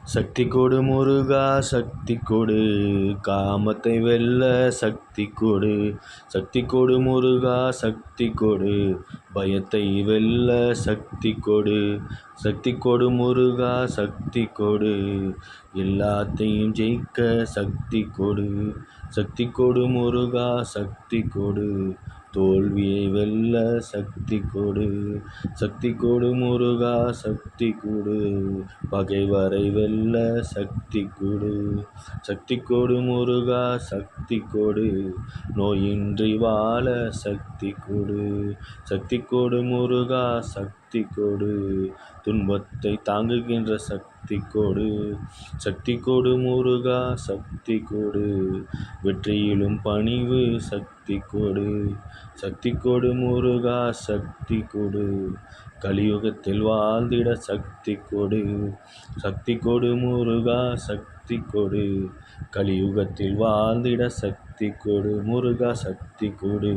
சக்தி கொடு முருகா சக்தி கொடு, காமத்தை வெல்ல சக்தி கொடு. சக்தி கொடு முருகா சக்தி கொடு, பயத்தை வெல்ல சக்தி கொடு. சக்தி கொடு முருகா சக்தி கொடு, எல்லாத்தையும் ஜெயிக்க சக்தி கொடு. சக்தி கொடு முருகா சக்தி கொடு, தோல்வியை வெல்ல சக்தி கொடு. சக்தி கொடு முருகா சக்தி கொடு, பகைவரை வெல்ல சக்தி கொடு. சக்தி கொடு முருகா சக்தி கொடு, நோயின்றி வாழ சக்தி கொடு. சக்தி கொடு முருகா சக்தி கொடு, துன்பத்தை தாங்குகின்ற சக்தி கொடு. சக்தி கொடு முருகா சக்தி கொடு, வெற்றியிலும் பணிவு சக்தி கொடு. சக்தி கொடு முருகா சக்தி கொடு, கலியுகத்தில் வாழ்ந்திட சக்தி கொடு. சக்தி கொடு முருகா சக்தி கொடு, கலியுகத்தில் வாழ்ந்திட சக்தி கொடு. முருகா சக்தி கொடு.